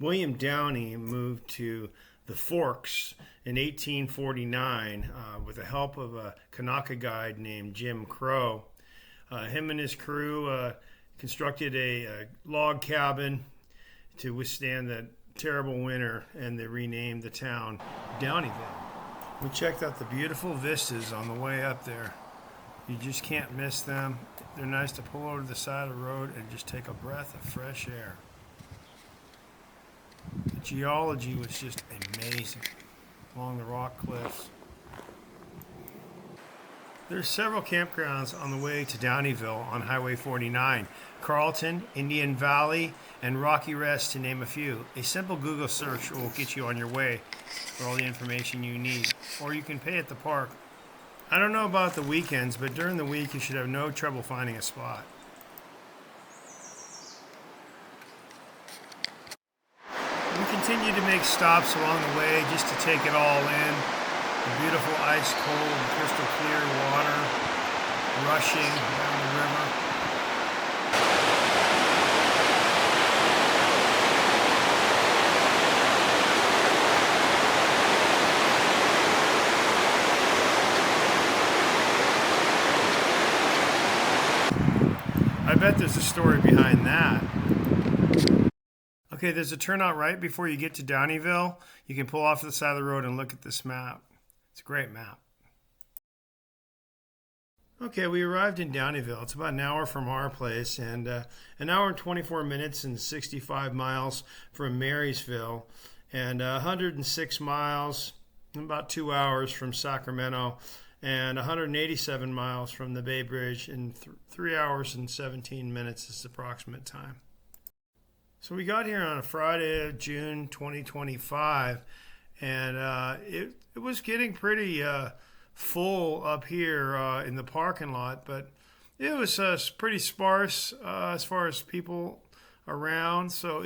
William Downey moved to the Forks in 1849 with the help of a Kanaka guide named Jim Crow. Him and his crew constructed a log cabin to withstand the terrible winter, and they renamed the town Downieville. We checked out the beautiful vistas on the way up there. You just can't miss them. They're nice to pull over to the side of the road and just take a breath of fresh air. The geology was just amazing along the rock cliffs. There's several campgrounds on the way to Downieville on Highway 49. Carlton, Indian Valley, and Rocky Rest, to name a few. A simple Google search will get you on your way for all the information you need, or you can pay at the park. I don't know about the weekends, but during the week you should have no trouble finding a spot. We continue to make stops along the way just to take it all in. The beautiful ice cold, crystal clear water rushing down the river. I bet there's a story behind that. Okay, there's a turnout right before you get to Downieville. You can pull off to the side of the road and look at this map. It's a great map. Okay, we arrived in Downieville. It's about an hour from our place, and an hour and 24 minutes and 65 miles from Marysville, and 106 miles, about 2 hours from Sacramento, and 187 miles from the Bay Bridge, in 3 hours and 17 minutes is the approximate time. So we got here on a Friday of June 2025, and it was getting pretty full up here in the parking lot, but it was pretty sparse as far as people around, so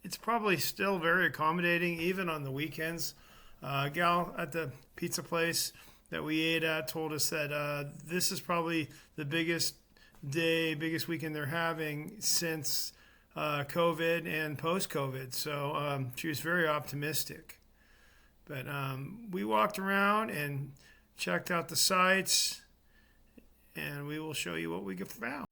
it's probably still very accommodating even on the weekends. Gal at the pizza place that we ate at told us that this is probably the biggest weekend they're having since COVID and post-COVID. So she was very optimistic. But we walked around and checked out the sites, and we will show you what we found.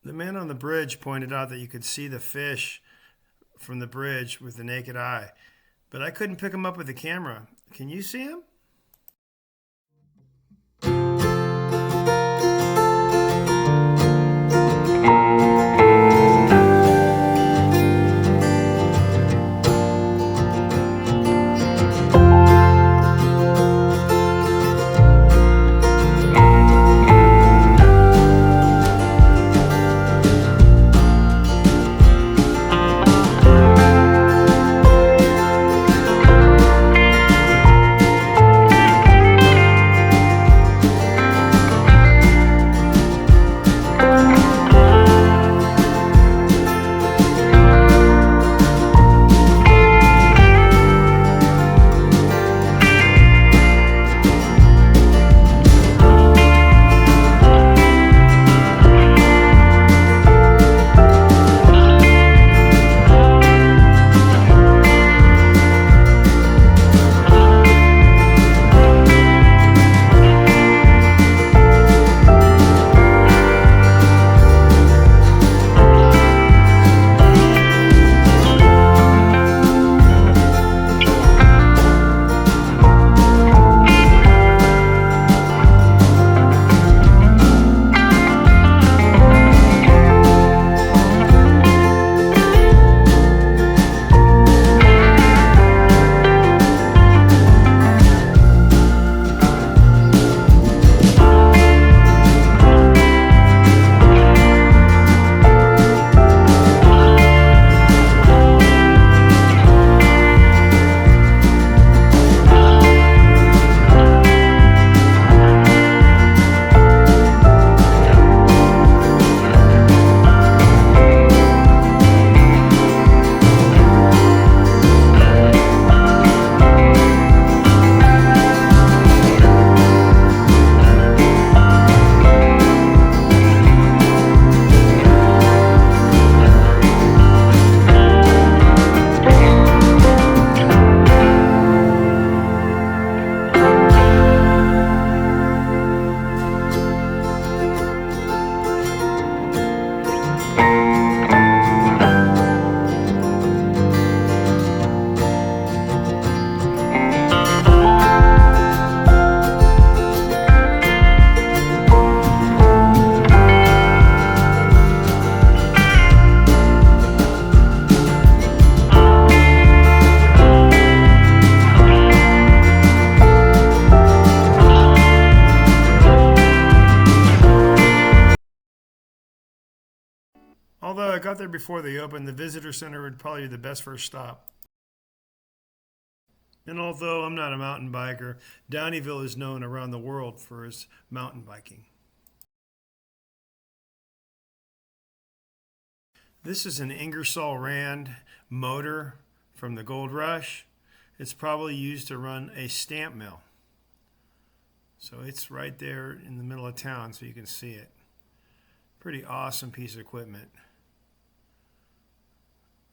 The man on the bridge pointed out that you could see the fish from the bridge with the naked eye, but I couldn't pick him up with the camera. Can you see him? Although I got there before they opened, the visitor center would probably be the best first stop. And although I'm not a mountain biker, Downieville is known around the world for its mountain biking. This is an Ingersoll Rand motor from the Gold Rush. It's probably used to run a stamp mill. So it's right there in the middle of town so you can see it. Pretty awesome piece of equipment.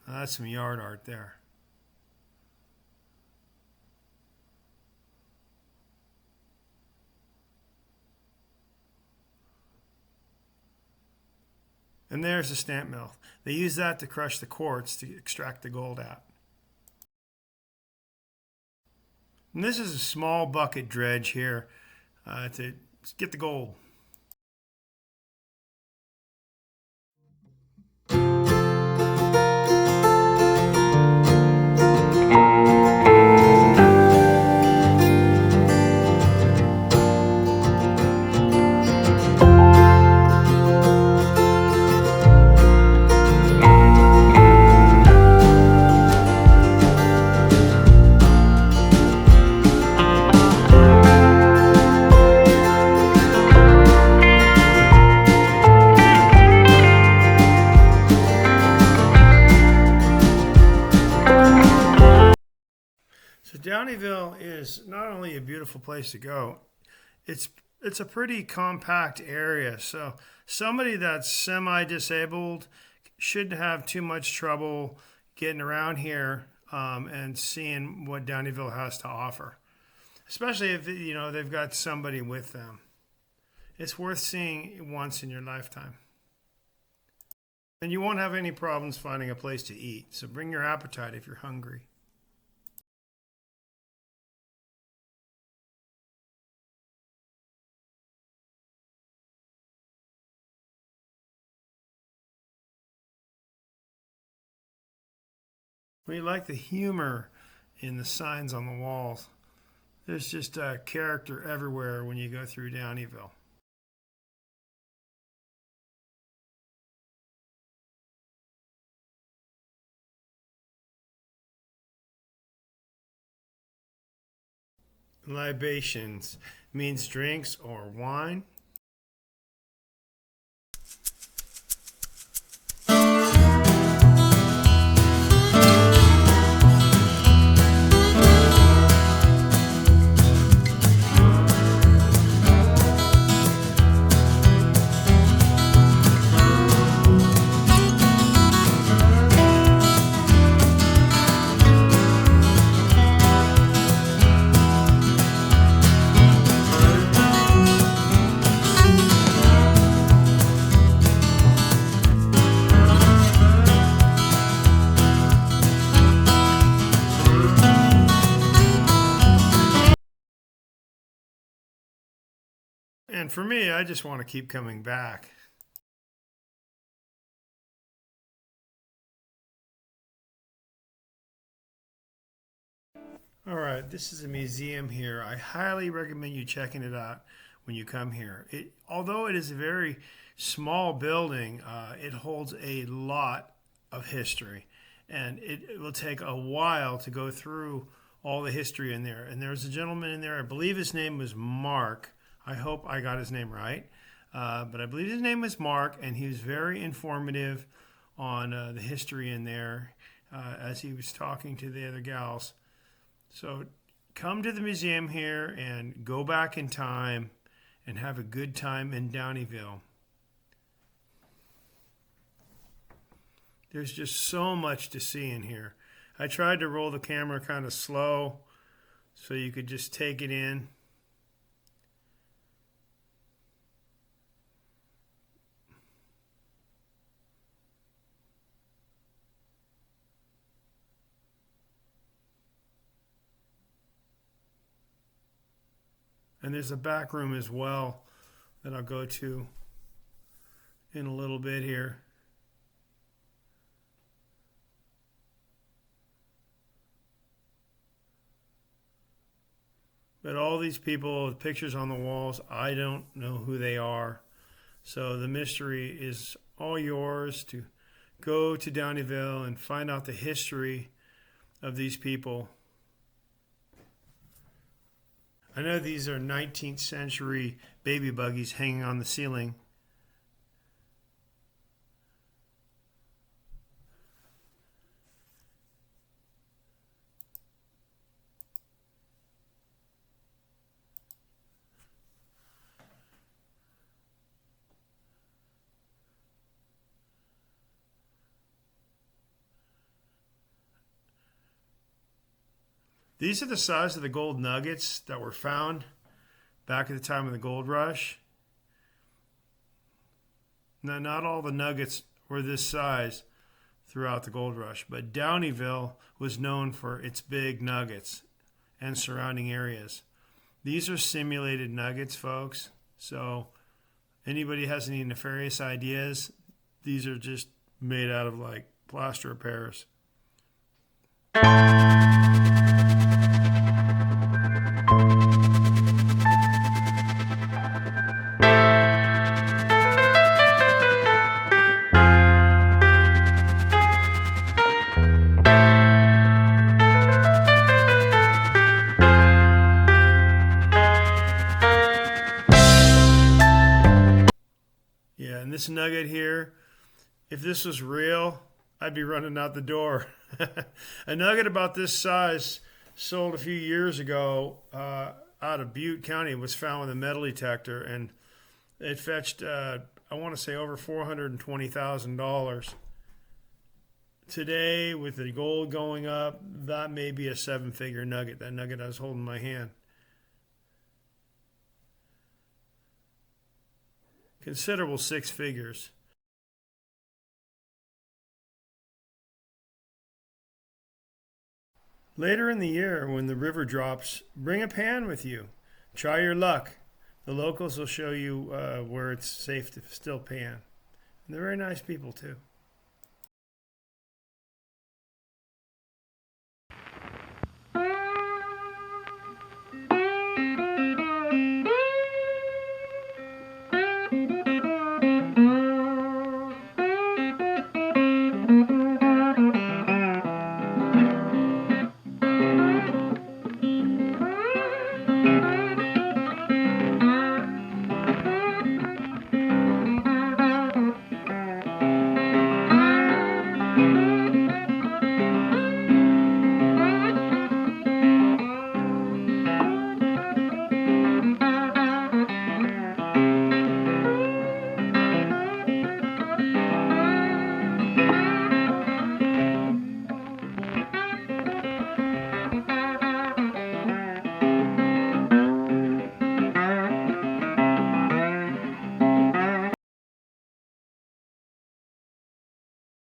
Now, that's some yard art there. And there's the stamp mill. They use that to crush the quartz to extract the gold out. And this is a small bucket dredge here to get the gold. So Downieville is not only a beautiful place to go, it's a pretty compact area. So somebody that's semi-disabled shouldn't have too much trouble getting around here and seeing what Downieville has to offer, especially if they've got somebody with them. It's worth seeing once in your lifetime. And you won't have any problems finding a place to eat. So bring your appetite if you're hungry. We like the humor in the signs on the walls. There's just a character everywhere when you go through Downieville. Libations means drinks or wine. And for me, I just want to keep coming back. All right, this is a museum here. I highly recommend you checking it out when you come here. Although it is a very small building, it holds a lot of history, and it will take a while to go through all the history in there. And there's a gentleman in there, I believe his name was Mark. I hope I got his name right, but I believe his name was Mark, and he was very informative on the history in there as he was talking to the other gals. So come to the museum here and go back in time and have a good time in Downieville. There's just so much to see in here. I tried to roll the camera kind of slow so you could just take it in. And there's a back room as well that I'll go to in a little bit here. But all these people with pictures on the walls, I don't know who they are. So the mystery is all yours to go to Downieville and find out the history of these people. I know these are 19th century baby buggies hanging on the ceiling. These are the size of the gold nuggets that were found back at the time of the gold rush. Now, not all the nuggets were this size throughout the gold rush, but Downieville was known for its big nuggets and surrounding areas. These are simulated nuggets, folks. So anybody has any nefarious ideas, these are just made out of like plaster of Paris. Yeah, and this nugget here, if this was real, I'd be running out the door. A nugget about this size sold a few years ago out of Butte County, was found with a metal detector, and it fetched, I want to say, over $420,000. Today, with the gold going up, that may be a seven-figure nugget, that nugget I was holding in my hand. Considerable six figures. Later in the year, when the river drops, bring a pan with you. Try your luck. The locals will show you where it's safe to still pan. And they're very nice people, too.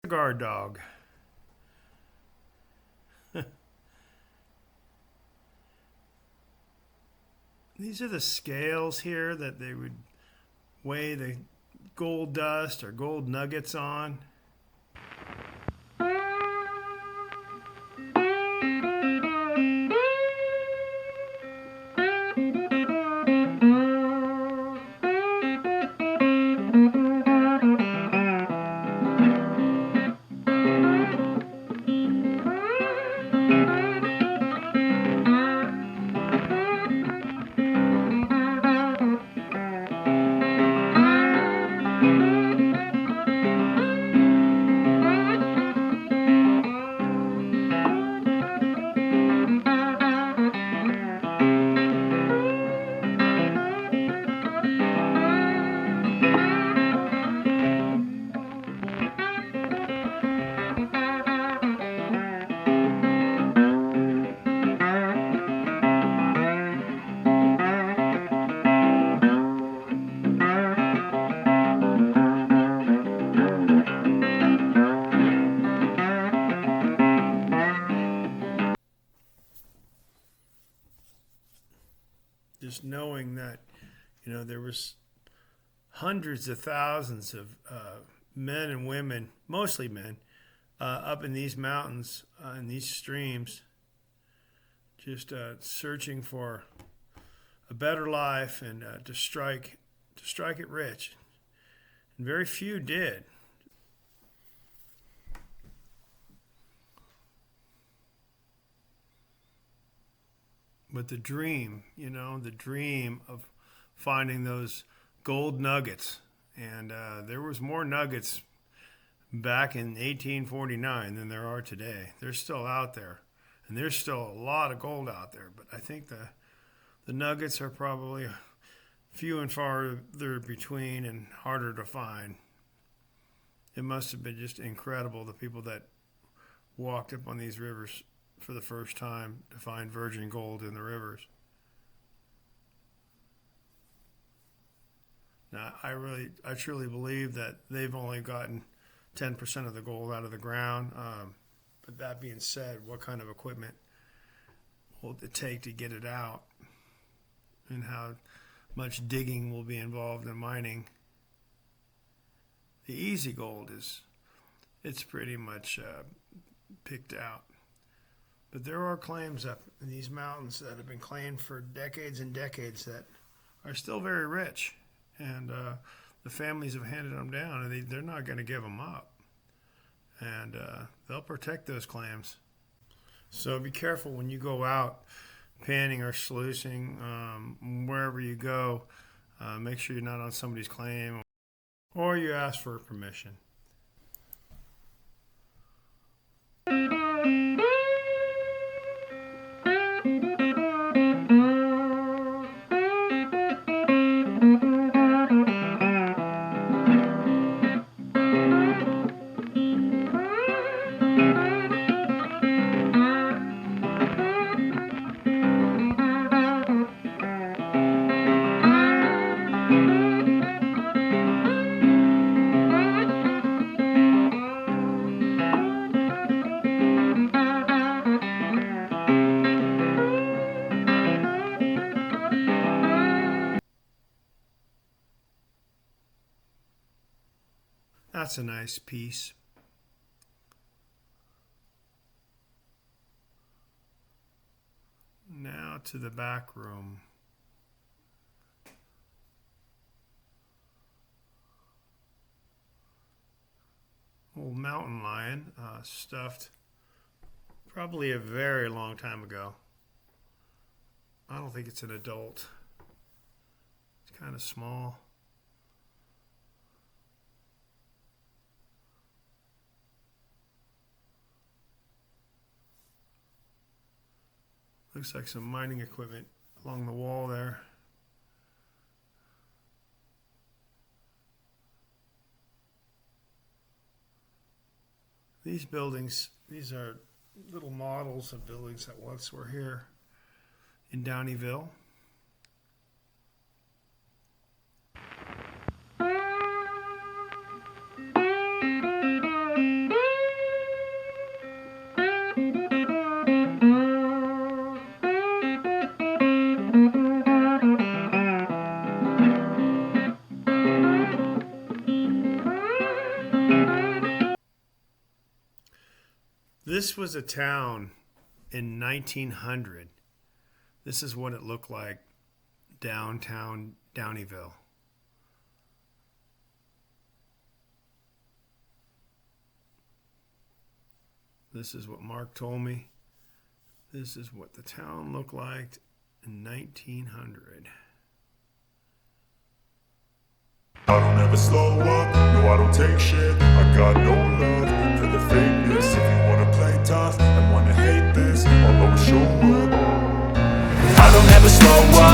Guard dog. These are the scales here that they would weigh the gold dust or gold nuggets on. Just knowing that, there was hundreds of thousands of men and women, mostly men, up in these mountains, in these streams, just searching for a better life and to strike it rich. And very few did. But the dream of finding those gold nuggets, and there was more nuggets back in 1849 than there are today. They're still out there, and there's still a lot of gold out there. But I think the nuggets are probably few and farther between and harder to find. It must have been just incredible, the people that walked up on these rivers for the first time to find virgin gold in the rivers. Now, I truly believe that they've only gotten 10% of the gold out of the ground. But that being said, what kind of equipment will it take to get it out, and how much digging will be involved in mining? The easy gold it's pretty much picked out. But there are claims up in these mountains that have been claimed for decades and decades that are still very rich. And the families have handed them down, and they're not going to give them up. And they'll protect those claims. So be careful when you go out panning or sluicing, wherever you go. Make sure you're not on somebody's claim, or you ask for permission. That's a nice piece. Now to the back room. Old mountain lion, stuffed probably a very long time ago. I don't think it's an adult. It's kind of small. Looks like some mining equipment along the wall there. These buildings, these are little models of buildings that once were here in Downieville. This was a town in 1900. This is what it looked like downtown Downieville. This is what Mark told me. This is what the town looked like in 1900. I don't ever slow up, no I don't take shit. I got no love for the fakeness. If you wanna play tough and wanna hate this, I'll always show up. I don't ever slow up.